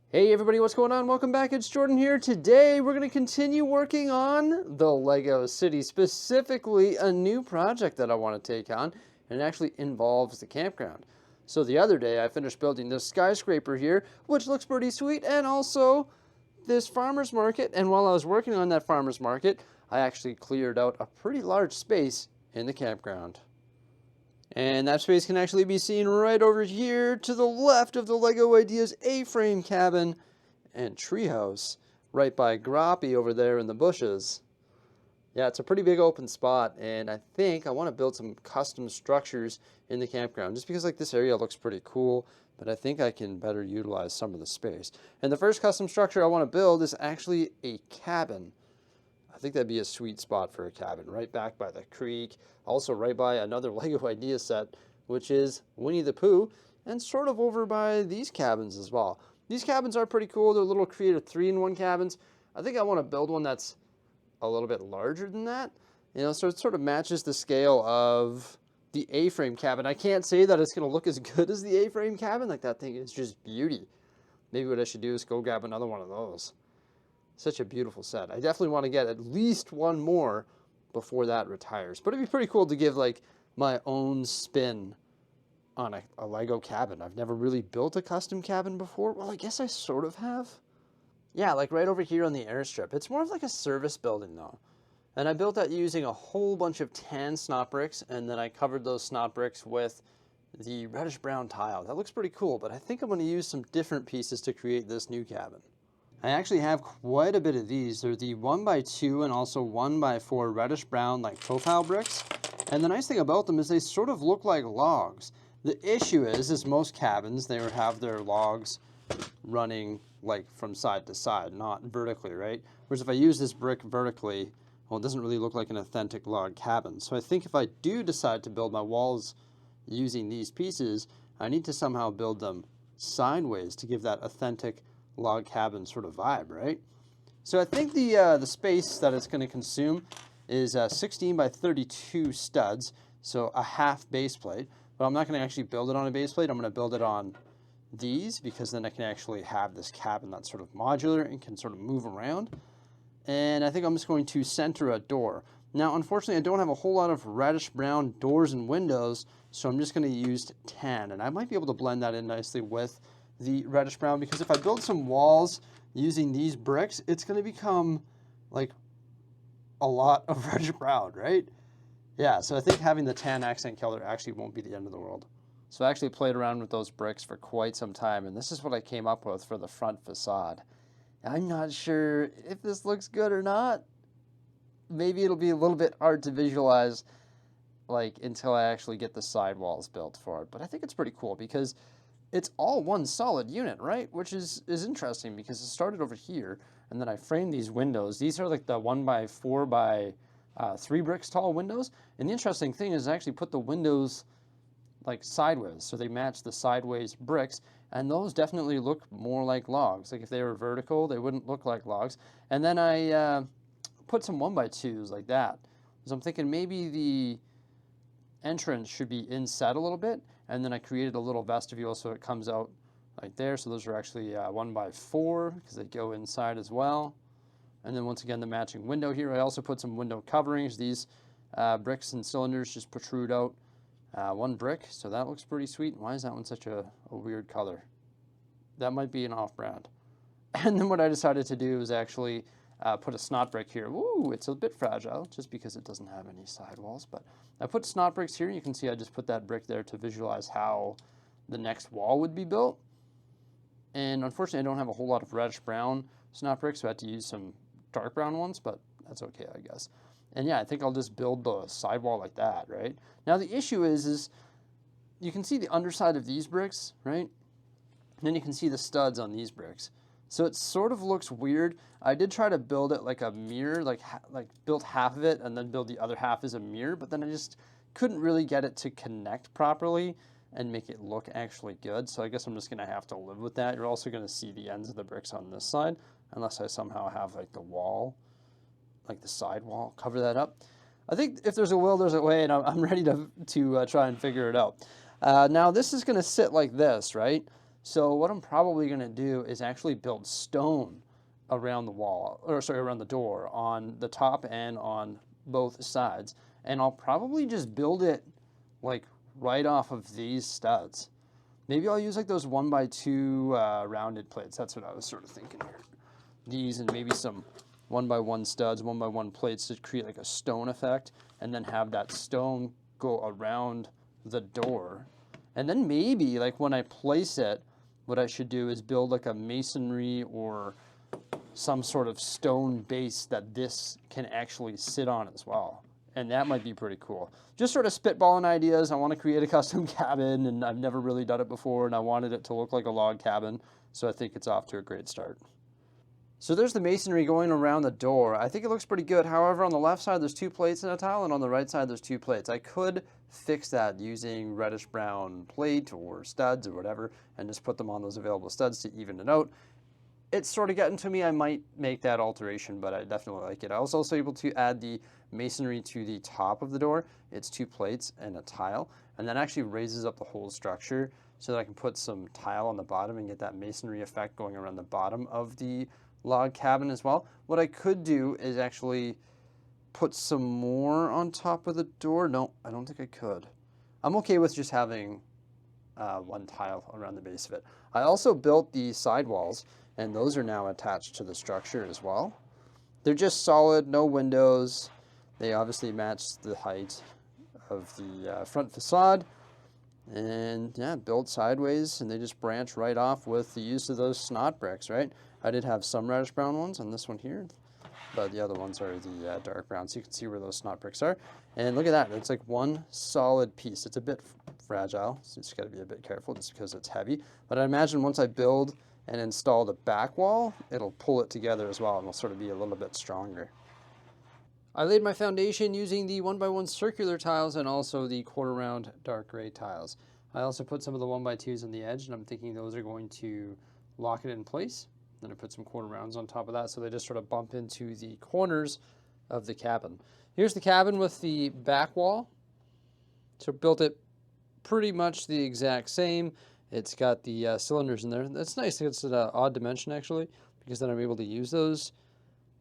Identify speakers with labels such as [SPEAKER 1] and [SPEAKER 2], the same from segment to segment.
[SPEAKER 1] Hey everybody, what's going on? Welcome back, it's Jordan here. Today we're going to continue working on the Lego City, specifically a new project that I want to take on, and it actually involves the campground. So the other day I finished building this skyscraper here, which looks pretty sweet, and also this farmer's market, and while I was working on that farmer's market, I actually cleared out a pretty large space in the campground. And that space can actually be seen right over here to the left of the LEGO Ideas A-frame cabin and treehouse, right by Groppy over there in the bushes. Yeah, it's a pretty big open spot, and I think I want to build some custom structures in the campground, just because like this area looks pretty cool, but I think I can better utilize some of the space. And the first custom structure I want to build is actually a cabin. I think that'd be a sweet spot for a cabin, right back by the creek, also right by another LEGO idea set, which is Winnie the Pooh, and sort of over by these cabins as well. These cabins are pretty cool. They're little creative 3-in-1 cabins. I think I want to build one that's a little bit larger than that, so it sort of matches the scale of the A-frame cabin. I can't say that it's going to look as good as the A-frame cabin. Like, that thing is just beauty. Maybe what I should do is go grab another one of those. Such a beautiful set. I definitely want to get at least one more before that retires. But it'd be pretty cool to give like my own spin on a Lego cabin. I've never really built a custom cabin before. Well, I guess I sort of have. Yeah, like right over here on the airstrip. It's more of like a service building though. And I built that using a whole bunch of tan snot bricks, and then I covered those snot bricks with the reddish brown tile. That looks pretty cool, but I think I'm going to use some different pieces to create this new cabin. I actually have quite a bit of these. They're the 1x2 and also 1x4 reddish brown like profile bricks. And the nice thing about them is they sort of look like logs. The issue is most cabins, they would have their logs running like from side to side, not vertically, right? Whereas if I use this brick vertically, well, it doesn't really look like an authentic log cabin. So I think if I do decide to build my walls using these pieces, I need to somehow build them sideways to give that authentic log cabin sort of vibe, right? So I think the space that it's going to consume is 16 by 32 studs, so a half base plate. But I'm not going to actually build it on a base plate. I'm going to build it on these, because then I can actually have this cabin that's sort of modular and can sort of move around. And I think I'm just going to center a door. Now, unfortunately, I don't have a whole lot of reddish brown doors and windows, so I'm just going to use tan, and I might be able to blend that in nicely with the reddish brown, because if I build some walls using these bricks, it's going to become like a lot of reddish brown, right? Yeah, so I think having the tan accent color actually won't be the end of the world. So I actually played around with those bricks for quite some time, and this is what I came up with for the front facade. I'm not sure if this looks good or not. Maybe it'll be a little bit hard to visualize like until I actually get the sidewalls built for it, but I think it's pretty cool because it's all one solid unit, right? Which is interesting because it started over here, and then I framed these windows. These are like the 1x4 by 3 bricks tall windows. And the interesting thing is I actually put the windows like sideways, so they match the sideways bricks, and those definitely look more like logs. Like if they were vertical, they wouldn't look like logs. And then I put some 1x2s like that. So I'm thinking maybe the entrance should be inset a little bit, and then I created a little vestibule so it comes out like there. So those are actually 1x4 because they go inside as well. And then once again, the matching window here. I also put some window coverings. These bricks and cylinders just protrude out one brick, so that looks pretty sweet. Why is that one such a weird color? That might be an off-brand. And then what I decided to do is actually put a snot brick here. Woo, it's a bit fragile just because it doesn't have any sidewalls, but I put snot bricks here. You can see I just put that brick there to visualize how the next wall would be built. And unfortunately, I don't have a whole lot of reddish brown snot bricks, so I had to use some dark brown ones, but that's okay, I guess. And yeah, I think I'll just build the sidewall like that, right? Now the issue is you can see the underside of these bricks, right? And then you can see the studs on these bricks. So it sort of looks weird. I did try to build it like a mirror, like build half of it and then build the other half as a mirror, but then I just couldn't really get it to connect properly and make it look actually good. So I guess I'm just gonna have to live with that. You're also gonna see the ends of the bricks on this side, unless I somehow have like the wall, like the side wall, cover that up. I think if there's a will, there's a way, and I'm ready to try and figure it out. Now this is gonna sit like this, right? So what I'm probably going to do is actually build stone around the wall, or sorry, around the door on the top and on both sides. And I'll probably just build it like right off of these studs. Maybe I'll use like those 1x2 rounded plates. That's what I was sort of thinking here. These and maybe some 1x1 studs, 1x1 plates to create like a stone effect, and then have that stone go around the door. And then maybe like when I place it, what I should do is build like a masonry or some sort of stone base that this can actually sit on as well. And that might be pretty cool. Just sort of spitballing ideas. I want to create a custom cabin, and I've never really done it before, and I wanted it to look like a log cabin, so I think it's off to a great start. So there's the masonry going around the door. I think it looks pretty good. However, on the left side, there's 2 plates in a tile, and on the right side, there's 2 plates. I could fix that using reddish brown plate or studs or whatever, and just put them on those available studs to even it out. It's sort of getting to me. I might make that alteration, but I definitely like it. I was also able to add the masonry to the top of the door. It's 2 plates and a tile, and that actually raises up the whole structure so that I can put some tile on the bottom and get that masonry effect going around the bottom of the log cabin as well. What I could do is actually put some more on top of the door. No, I don't think I could. I'm okay with just having 1 tile around the base of it. I also built the sidewalls, and those are now attached to the structure as well. They're just solid, no windows. They obviously match the height of the front facade, and yeah, built sideways, and they just branch right off with the use of those SNOT bricks, right? I did have some reddish brown ones on this one here, but the other ones are the dark brown, so you can see where those SNOT bricks are. And look at that, it's like one solid piece. It's a bit fragile, so you just gotta be a bit careful just because it's heavy. But I imagine once I build and install the back wall, it'll pull it together as well, and it'll sort of be a little bit stronger. I laid my foundation using the 1x1 circular tiles and also the quarter round dark gray tiles. I also put some of the 1x2s on the edge, and I'm thinking those are going to lock it in place. Then I put some quarter rounds on top of that, so they just sort of bump into the corners of the cabin. Here's the cabin with the back wall. So built it pretty much the exact same. It's got the cylinders in there. That's nice. It's an odd dimension actually, because then I'm able to use those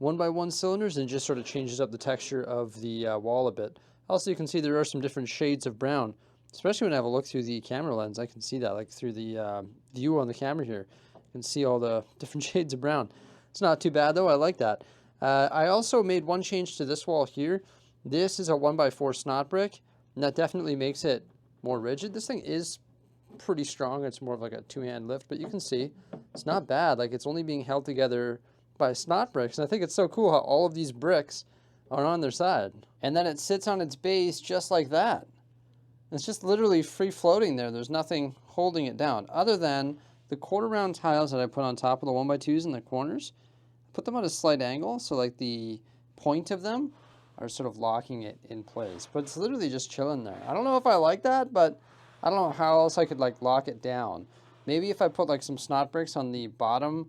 [SPEAKER 1] 1x1 cylinders, and it just sort of changes up the texture of the wall a bit. Also, you can see there are some different shades of brown, especially when I have a look through the camera lens. I can see that, like through the view on the camera here. You can see all the different shades of brown. It's not too bad though. I like that. I also made one change to this wall here. This is a 1x4 SNOT brick, and that definitely makes it more rigid. This thing is pretty strong. It's more of like a 2-hand lift, but you can see it's not bad. Like, it's only being held together by SNOT bricks, and I think it's so cool how all of these bricks are on their side. And then it sits on its base just like that. It's just literally free floating there. There's nothing holding it down other than the quarter round tiles that I put on top of the 1x2s in the corners. I put them at a slight angle, so like the point of them are sort of locking it in place, but it's literally just chilling there. I don't know if I like that, but I don't know how else I could like lock it down. Maybe if I put like some SNOT bricks on the bottom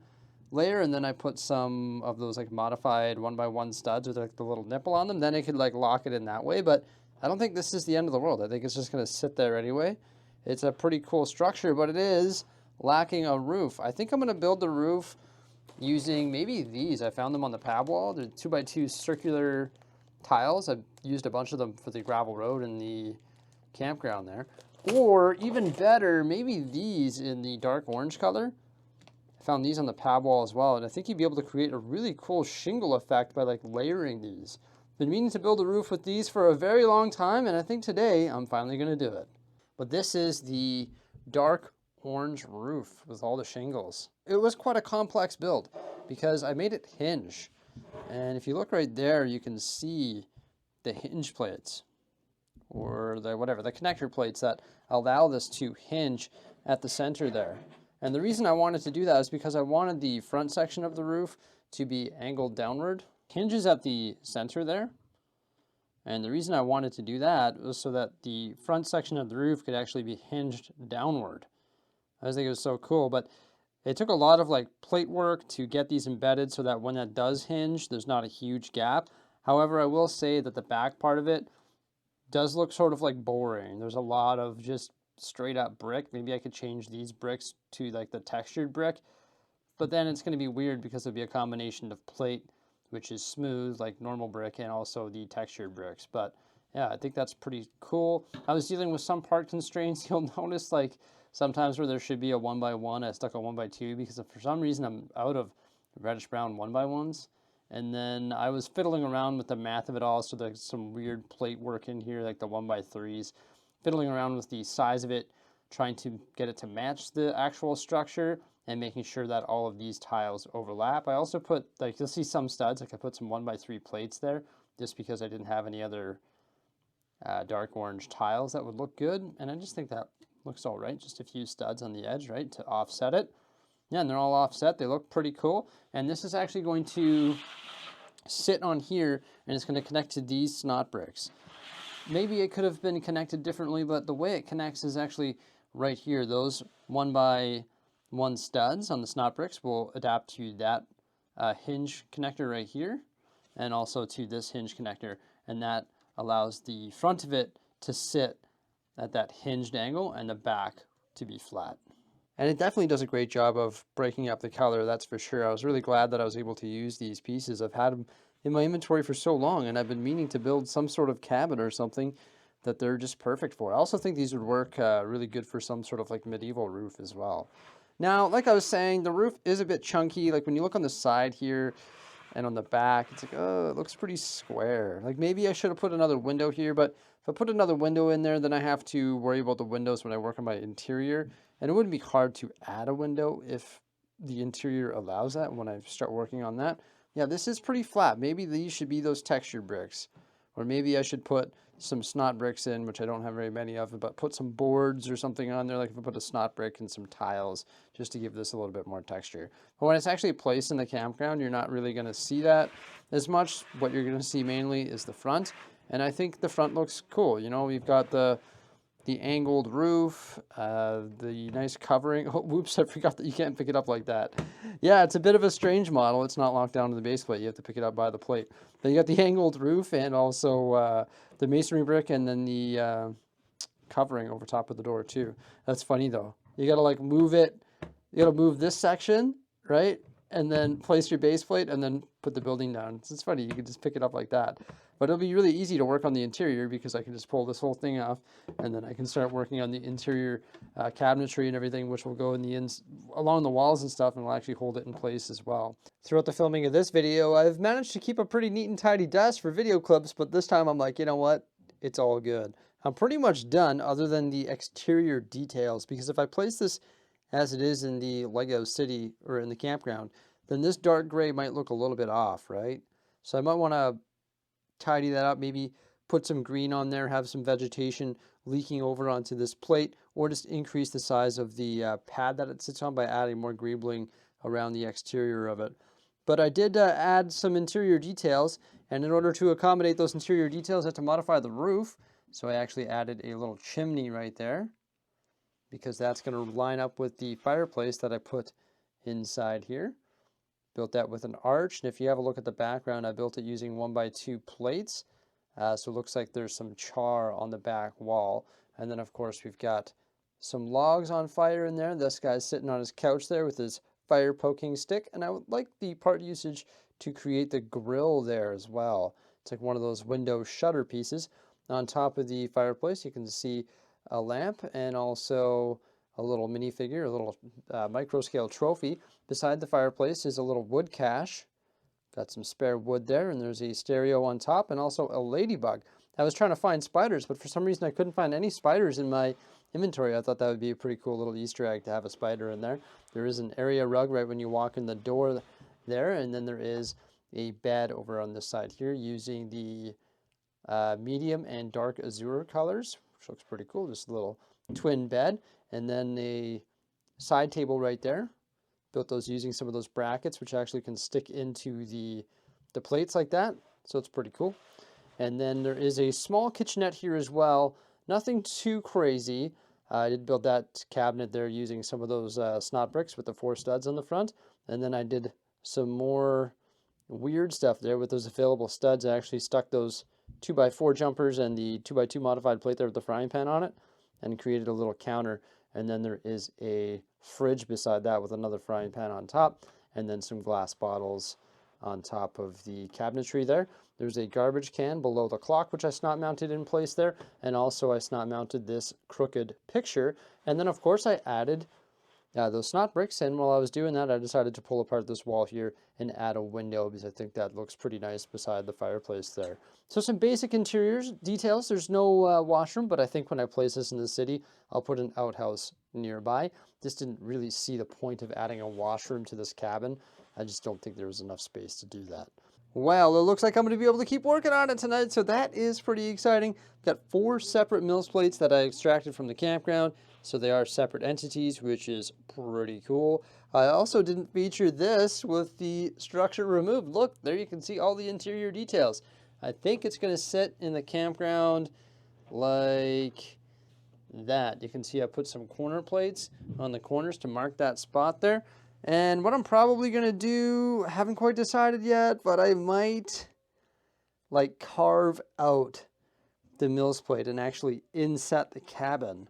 [SPEAKER 1] layer, and then I put some of those like modified 1x1 studs with like the little nipple on them, then it could like lock it in that way. But I don't think this is the end of the world. I think it's just going to sit there anyway. It's a pretty cool structure, but it is lacking a roof. I think I'm going to build the roof using maybe these. I found them on the pad wall. They're 2x2 circular tiles. I've used a bunch of them for the gravel road and the campground there. Or even better, maybe these in the dark orange color. I found these on the pad wall as well, and I think you'd be able to create a really cool shingle effect by like layering these. Been meaning to build a roof with these for a very long time, and I think today I'm finally going to do it. But this is the dark orange roof with all the shingles. It was quite a complex build because I made it hinge. And if you look right there, you can see the hinge plates, or the connector plates that allow this to hinge at the center there. And the reason I wanted to do that is because I wanted the front section of the roof to be angled downward. Hinges at the center there. And the reason I wanted to do that was so that the front section of the roof could actually be hinged downward. I just think it was so cool, but it took a lot of like plate work to get these embedded so that when that does hinge, there's not a huge gap. However, I will say that the back part of it does look sort of like boring. There's a lot of just straight up brick. Maybe I could change these bricks to like the textured brick, but then it's going to be weird because it'll be a combination of plate, which is smooth like normal brick, and also the textured bricks. But yeah, I think that's pretty cool. I was dealing with some part constraints. You'll notice like sometimes where there should be a 1x1, I stuck a 1x2 because for some reason I'm out of reddish brown 1x1s. And then I was fiddling around with the math of it all, so there's some weird plate work in here, like the 1x3s. Fiddling around with the size of it, trying to get it to match the actual structure, and making sure that all of these tiles overlap. I also put, like, you'll see some studs, like I put some 1x3 plates there, just because I didn't have any other dark orange tiles that would look good. And I just think that looks all right, just a few studs on the edge, right, to offset it. Yeah, and they're all offset. They look pretty cool. And this is actually going to sit on here, and it's going to connect to these SNOT bricks. Maybe it could have been connected differently, but the way it connects is actually right here. Those 1x1 studs on the SNOT bricks will adapt to that hinge connector right here, and also to this hinge connector. And that allows the front of it to sit at that hinged angle and the back to be flat. And it definitely does a great job of breaking up the color, that's for sure. I was really glad that I was able to use these pieces. I've had them in my inventory for so long, and I've been meaning to build some sort of cabin or something that they're just perfect for. I also think these would work really good for some sort of like medieval roof as well. Now, like I was saying, the roof is a bit chunky. Like when you look on the side here and on the back, it's like, oh, it looks pretty square. Like maybe I should have put another window here, but if I put another window in there, then I have to worry about the windows when I work on my interior. And it wouldn't be hard to add a window if the interior allows that when I start working on that. Yeah, this is pretty flat. Maybe these should be those textured bricks. Or maybe I should put some SNOT bricks in, which I don't have very many of, but put some boards or something on there, like if I put a SNOT brick and some tiles, just to give this a little bit more texture. But when it's actually placed in the campground, you're not really going to see that as much. What you're going to see mainly is the front. And I think the front looks cool. You know, we've got the angled roof, the nice covering. Oh, whoops, I forgot that you can't pick it up like that. Yeah, it's a bit of a strange model. It's not locked down to the base plate. You have to pick it up by the plate. Then you got the angled roof and also the masonry brick, and then the covering over top of the door too. That's funny though. You gotta like move it. You gotta move this section, right? And then place your base plate and then put the building down. It's funny, you can just pick it up like that. But it'll be really easy to work on the interior because I can just pull this whole thing off, and then I can start working on the interior cabinetry and everything, which will go in the along the walls and stuff, and will actually hold it in place as well. Throughout the filming of this video, I've managed to keep a pretty neat and tidy desk for video clips, but this time I'm like, you know what? It's all good. I'm pretty much done other than the exterior details, because if I place this as it is in the Lego city or in the campground, then this dark gray might look a little bit off, right? So I might want to tidy that up, maybe put some green on there, have some vegetation leaking over onto this plate, or just increase the size of the pad that it sits on by adding more greebling around the exterior of it. But I did add some interior details, and in order to accommodate those interior details, I had to modify the roof. So I actually added a little chimney right there, because that's going to line up with the fireplace that I put inside here. Built that with an arch, and if you have a look at the background, I built it using 1x2 plates. So it looks like there's some char on the back wall. And then of course we've got some logs on fire in there. This guy's sitting on his couch there with his fire poking stick, and I would like the part usage to create the grill there as well. It's like one of those window shutter pieces. On top of the fireplace you can see a lamp and also a little minifigure, a little micro scale trophy. Beside the fireplace is a little wood cache. Got some spare wood there, and there's a stereo on top and also a ladybug. I was trying to find spiders, but for some reason I couldn't find any spiders in my inventory. I thought that would be a pretty cool little Easter egg to have a spider in there. There is an area rug right when you walk in the door there, and then there is a bed over on this side here using the medium and dark azure colors, which looks pretty cool. Just a little twin bed, and then a side table right there. Built those using some of those brackets, which actually can stick into the plates like that. So it's pretty cool. And then there is a small kitchenette here as well. Nothing too crazy. I did build that cabinet there using some of those SNOT bricks with the 4 studs on the front. And then I did some more weird stuff there with those available studs. I actually stuck those 2x4 jumpers and the 2x2 modified plate there with the frying pan on it. and created a little counter. And then there is a fridge beside that with another frying pan on top, and then some glass bottles on top of the cabinetry there. There's a garbage can below the clock, which I SNOT mounted in place there. And also I SNOT mounted this crooked picture. And then of course I added those SNOT bricks, and while I was doing that, I decided to pull apart this wall here and add a window because I think that looks pretty nice beside the fireplace there. So some basic interiors details. There's no washroom, but I think when I place this in the city, I'll put an outhouse nearby. Just didn't really see the point of adding a washroom to this cabin. I just don't think there was enough space to do that. Well, it looks like I'm going to be able to keep working on it tonight, so that is pretty exciting. Got 4 separate Mills plates that I extracted from the campground, so they are separate entities, which is pretty cool. I also didn't feature this with the structure removed. Look, there you can see all the interior details. I think it's going to sit in the campground like that. You can see I put some corner plates on the corners to mark that spot there. And what I'm probably going to do, I haven't quite decided yet, but I might like carve out the Mills plate and actually inset the cabin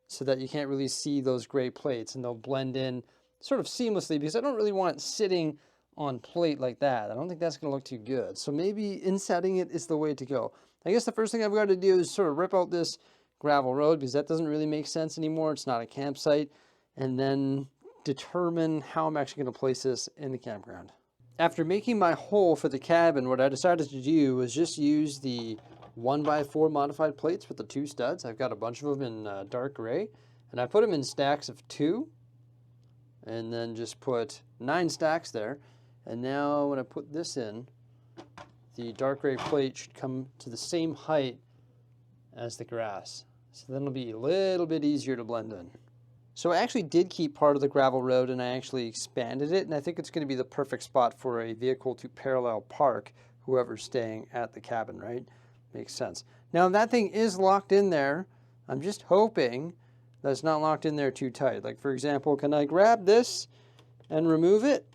[SPEAKER 1] so that you can't really see those gray plates, and they'll blend in sort of seamlessly, because I don't really want it sitting on plate like that. I don't think that's going to look too good. So maybe insetting it is the way to go. I guess the first thing I've got to do is sort of rip out this gravel road, because that doesn't really make sense anymore. It's not a campsite. And then determine how I'm actually going to place this in the campground. After making my hole for the cabin, what I decided to do was just use the 1x4 modified plates with the 2 studs. I've got a bunch of them in dark gray, and I put them in stacks of 2, and then just put 9 stacks there. And now when I put this in, the dark gray plate should come to the same height as the grass. So then it'll be a little bit easier to blend in. So I actually did keep part of the gravel road, and I actually expanded it, and I think it's going to be the perfect spot for a vehicle to parallel park whoever's staying at the cabin, right? Makes sense. Now that thing is locked in there. I'm just hoping that it's not locked in there too tight. Like, for example, can I grab this and remove it?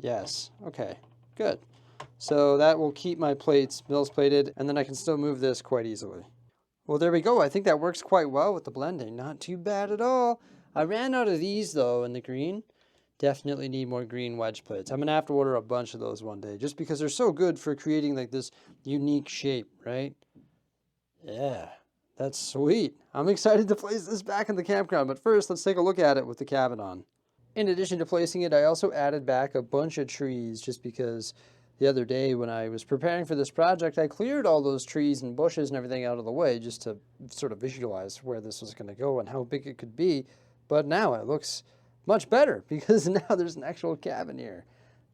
[SPEAKER 1] Yes. Okay, good. So that will keep my plates Mills plated, and then I can still move this quite easily. Well, there we go. I think that works quite well with the blending. Not too bad at all. I ran out of these, though, in the green. Definitely need more green wedge plates. I'm going to have to order a bunch of those one day, just because they're so good for creating like this unique shape, right? Yeah, that's sweet. I'm excited to place this back in the campground, but first, let's take a look at it with the cabin on. In addition to placing it, I also added back a bunch of trees, just because the other day when I was preparing for this project, I cleared all those trees and bushes and everything out of the way just to sort of visualize where this was going to go and how big it could be. But now it looks much better because now there's an actual cabin here.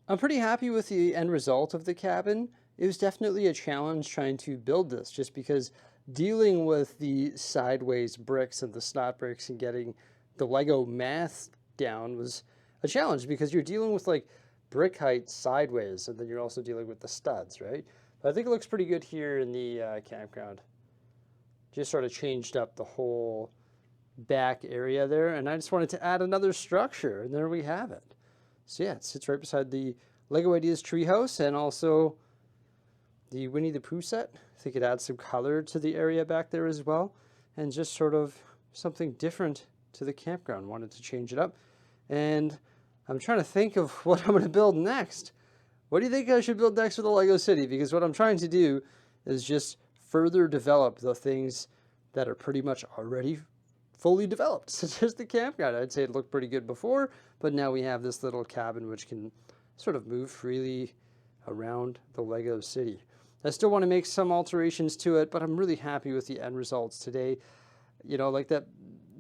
[SPEAKER 1] I'm pretty happy with the end result of the cabin. It was definitely a challenge trying to build this, just because dealing with the sideways bricks and the SNOT bricks and getting the Lego math down was a challenge, because you're dealing with like brick height sideways, and then you're also dealing with the studs, right? But I think it looks pretty good here in the campground. Just sort of changed up the whole back area there, and I just wanted to add another structure, and there we have it. So yeah, it sits right beside the Lego Ideas treehouse and also the Winnie the Pooh set. I think it adds some color to the area back there as well, and just sort of something different to the campground. Wanted to change it up, and I'm trying to think of what I'm going to build next. What do you think I should build next for the Lego City? Because what I'm trying to do is just further develop the things that are pretty much already fully developed, such as the campground. I'd say it looked pretty good before, but now we have this little cabin which can sort of move freely around the Lego City. I still want to make some alterations to it, but I'm really happy with the end results today. You know, like the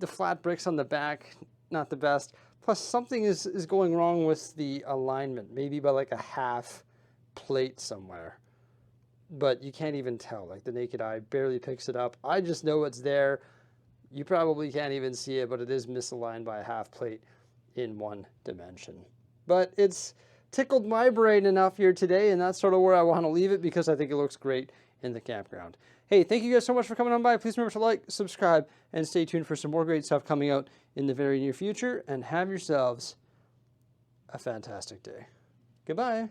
[SPEAKER 1] flat bricks on the back, not the best. Plus, something is going wrong with the alignment, maybe by like a half plate somewhere. But you can't even tell, like the naked eye barely picks it up. I just know it's there. You probably can't even see it, but it is misaligned by a half plate in one dimension. But it's tickled my brain enough here today, and that's sort of where I want to leave it, because I think it looks great in the campground. Hey, thank you guys so much for coming on by. Please remember to like, subscribe, and stay tuned for some more great stuff coming out in the very near future, and have yourselves a fantastic day. Goodbye.